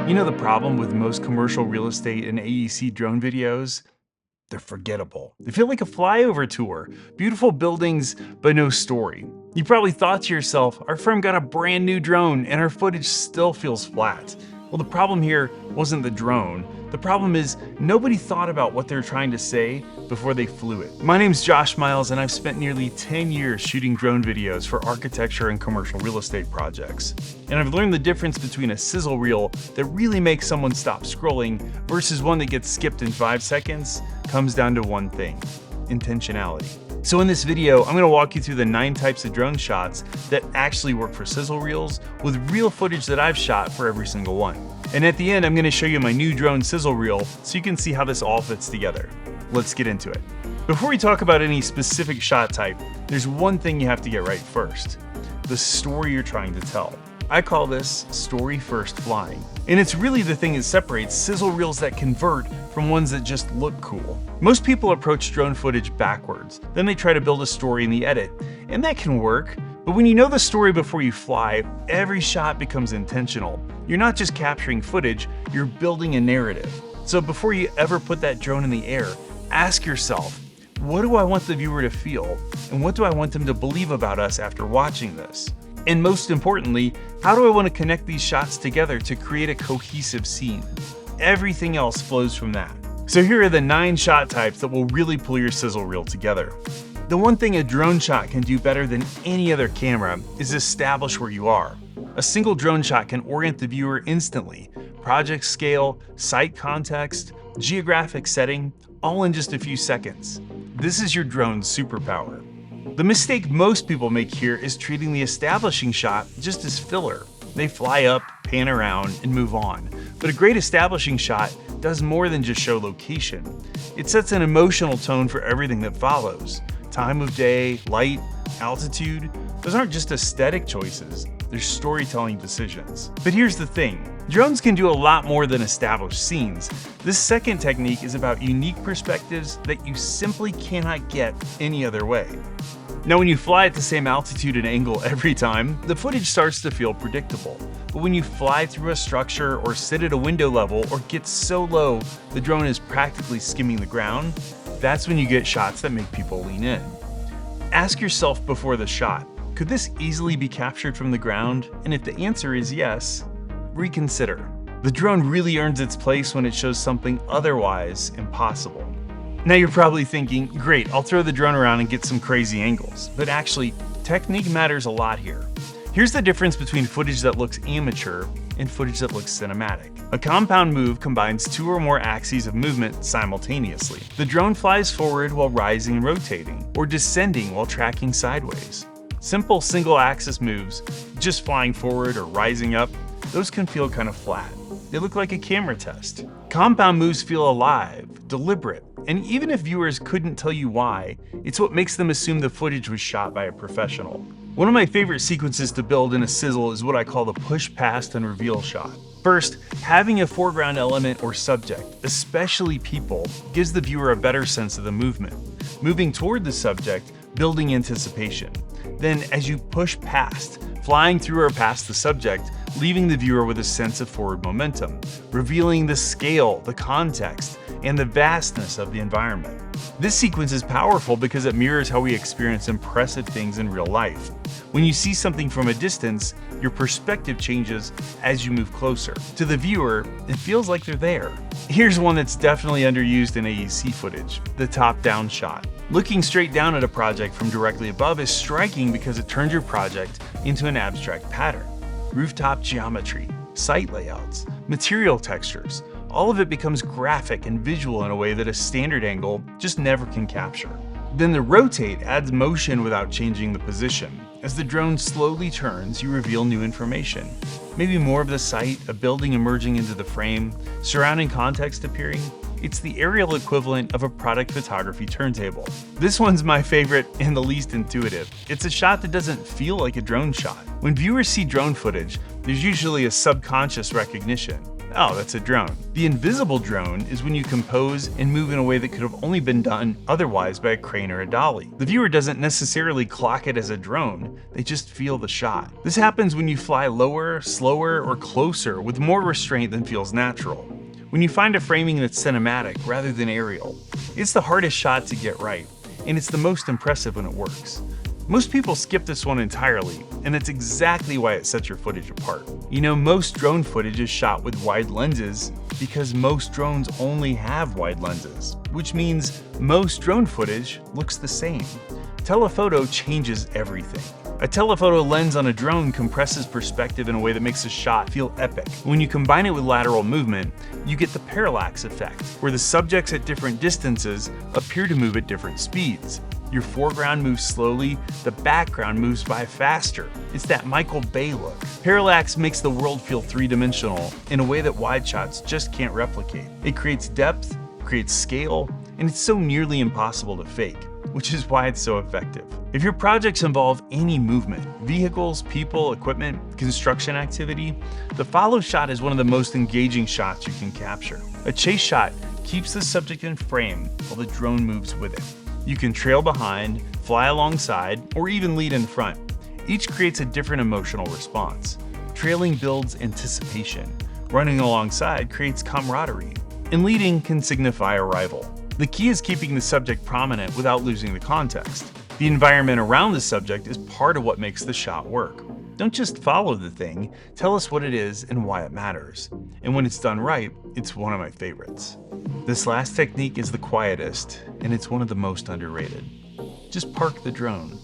You know the problem with most commercial real estate and AEC drone videos? They're forgettable. They feel like a flyover tour. Beautiful buildings, but no story. You probably thought to yourself, our firm got a brand new drone and our footage still feels flat. Well, the problem here wasn't the drone. The problem is nobody thought about what they're trying to say before they flew it. My name's Josh Miles and I've spent nearly 10 years shooting drone videos for architecture and commercial real estate projects. And I've learned the difference between a sizzle reel that really makes someone stop scrolling versus one that gets skipped in 5 seconds comes down to one thing: intentionality. So in this video, I'm going to walk you through the 9 types of drone shots that actually work for sizzle reels with real footage that I've shot for every single one. And at the end, I'm going to show you my new drone sizzle reel so you can see how this all fits together. Let's get into it. Before we talk about any specific shot type, there's one thing you have to get right first: the story you're trying to tell. I call this story first flying. And it's really the thing that separates sizzle reels that convert from ones that just look cool. Most people approach drone footage backwards. Then they try to build a story in the edit. And that can work. But when you know the story before you fly, every shot becomes intentional. You're not just capturing footage, you're building a narrative. So before you ever put that drone in the air, ask yourself, what do I want the viewer to feel? And what do I want them to believe about us after watching this? And most importantly, how do I want to connect these shots together to create a cohesive scene? Everything else flows from that. So here are the 9 shot types that will really pull your sizzle reel together. The one thing a drone shot can do better than any other camera is establish where you are. A single drone shot can orient the viewer instantly. Project scale, site context, geographic setting, all in just a few seconds. This is your drone's superpower. The mistake most people make here is treating the establishing shot just as filler. They fly up, pan around, and move on. But a great establishing shot does more than just show location. It sets an emotional tone for everything that follows. Time of day, light, altitude, those aren't just aesthetic choices, they're storytelling decisions. But here's the thing, drones can do a lot more than establish scenes. This second technique is about unique perspectives that you simply cannot get any other way. Now, when you fly at the same altitude and angle every time, the footage starts to feel predictable. But when you fly through a structure or sit at a window level or get so low the drone is practically skimming the ground, that's when you get shots that make people lean in. Ask yourself before the shot, could this easily be captured from the ground? And if the answer is yes, reconsider. The drone really earns its place when it shows something otherwise impossible. Now you're probably thinking, great, I'll throw the drone around and get some crazy angles. But actually, technique matters a lot here. Here's the difference between footage that looks amateur and footage that looks cinematic. A compound move combines 2 or more axes of movement simultaneously. The drone flies forward while rising and rotating, or descending while tracking sideways. Simple single-axis moves, just flying forward or rising up, those can feel kind of flat. They look like a camera test. Compound moves feel alive, deliberate, and even if viewers couldn't tell you why, it's what makes them assume the footage was shot by a professional. One of my favorite sequences to build in a sizzle is what I call the push past and reveal shot. First, having a foreground element or subject, especially people, gives the viewer a better sense of the movement. Moving toward the subject, building anticipation. Then, as you push past, flying through or past the subject, leaving the viewer with a sense of forward momentum, revealing the scale, the context, and the vastness of the environment. This sequence is powerful because it mirrors how we experience impressive things in real life. When you see something from a distance, your perspective changes as you move closer. To the viewer, it feels like they're there. Here's one that's definitely underused in AEC footage, the top-down shot. Looking straight down at a project from directly above is striking because it turns your project into an abstract pattern. Rooftop geometry, site layouts, material textures, all of it becomes graphic and visual in a way that a standard angle just never can capture. Then the rotate adds motion without changing the position. As the drone slowly turns, you reveal new information. Maybe more of the site, a building emerging into the frame, surrounding context appearing. It's the aerial equivalent of a product photography turntable. This one's my favorite and the least intuitive. It's a shot that doesn't feel like a drone shot. When viewers see drone footage, there's usually a subconscious recognition. Oh, that's a drone. The invisible drone is when you compose and move in a way that could have only been done otherwise by a crane or a dolly. The viewer doesn't necessarily clock it as a drone, they just feel the shot. This happens when you fly lower, slower, or closer with more restraint than feels natural. When you find a framing that's cinematic rather than aerial. It's the hardest shot to get right, and it's the most impressive when it works. Most people skip this one entirely, and that's exactly why it sets your footage apart. You know, most drone footage is shot with wide lenses because most drones only have wide lenses, which means most drone footage looks the same. Telephoto changes everything. A telephoto lens on a drone compresses perspective in a way that makes a shot feel epic. When you combine it with lateral movement, you get the parallax effect, where the subjects at different distances appear to move at different speeds. Your foreground moves slowly, the background moves by faster. It's that Michael Bay look. Parallax makes the world feel three-dimensional in a way that wide shots just can't replicate. It creates depth, creates scale, and it's so nearly impossible to fake, which is why it's so effective. If your projects involve any movement, vehicles, people, equipment, construction activity, the follow shot is one of the most engaging shots you can capture. A chase shot keeps the subject in frame while the drone moves with it. You can trail behind, fly alongside, or even lead in front. Each creates a different emotional response. Trailing builds anticipation. Running alongside creates camaraderie. And leading can signify arrival. The key is keeping the subject prominent without losing the context. The environment around the subject is part of what makes the shot work. Don't just follow the thing, tell us what it is and why it matters. And when it's done right, it's one of my favorites. This last technique is the quietest, and it's one of the most underrated. Just park the drone.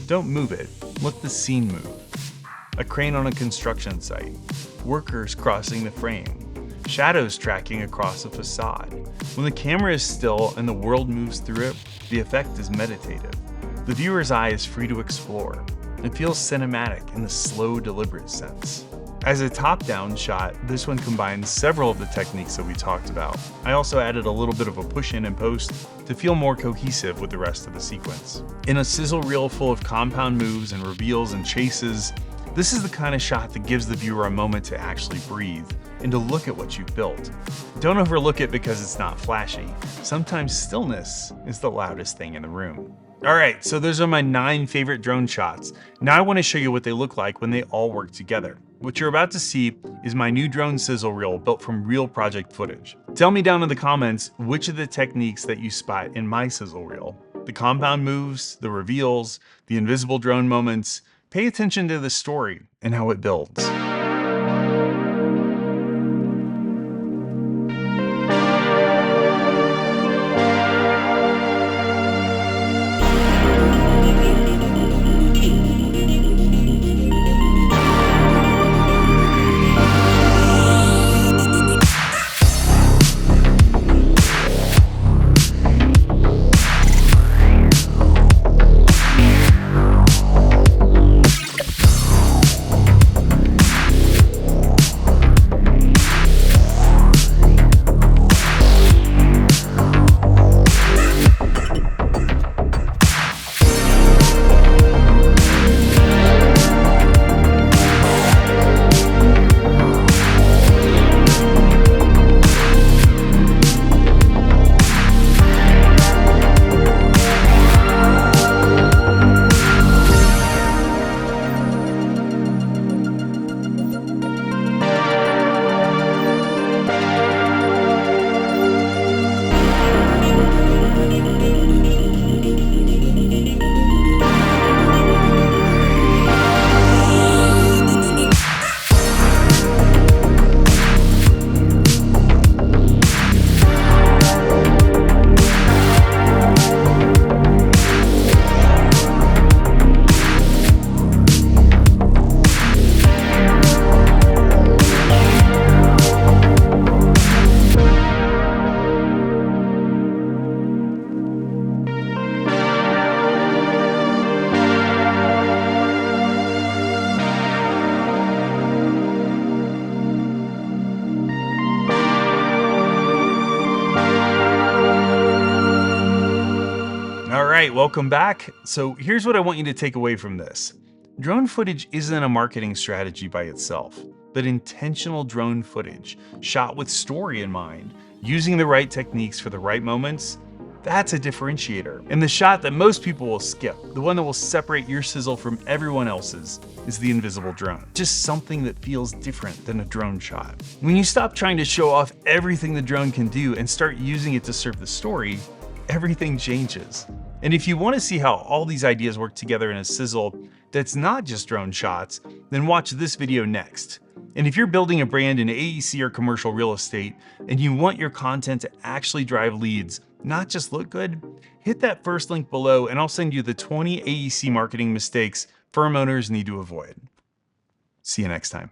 Don't move it, let the scene move. A crane on a construction site, workers crossing the frame, shadows tracking across a facade. When the camera is still and the world moves through it, the effect is meditative. The viewer's eye is free to explore. It feels cinematic in the slow, deliberate sense. As a top-down shot, this one combines several of the techniques that we talked about. I also added a little bit of a push-in and post to feel more cohesive with the rest of the sequence. In a sizzle reel full of compound moves and reveals and chases, this is the kind of shot that gives the viewer a moment to actually breathe and to look at what you've built. Don't overlook it because it's not flashy. Sometimes stillness is the loudest thing in the room. Alright, so those are my 9 favorite drone shots. Now I want to show you what they look like when they all work together. What you're about to see is my new drone sizzle reel built from real project footage. Tell me down in the comments which of the techniques that you spot in my sizzle reel. The compound moves, the reveals, the invisible drone moments. Pay attention to the story and how it builds. Alright, welcome back. So here's what I want you to take away from this. Drone footage isn't a marketing strategy by itself. but intentional drone footage, shot with story in mind, using the right techniques for the right moments. That's a differentiator. And the shot that most people will skip, the one that will separate your sizzle from everyone else's, is the invisible drone. Just something that feels different than a drone shot. When you stop trying to show off everything the drone can do and start using it to serve the story, everything changes. And if you want to see how all these ideas work together in a sizzle that's not just drone shots, then watch this video next. And if you're building a brand in AEC or commercial real estate, and you want your content to actually drive leads, not just look good, hit that first link below and I'll send you the 20 AEC marketing mistakes firm owners need to avoid. See you next time.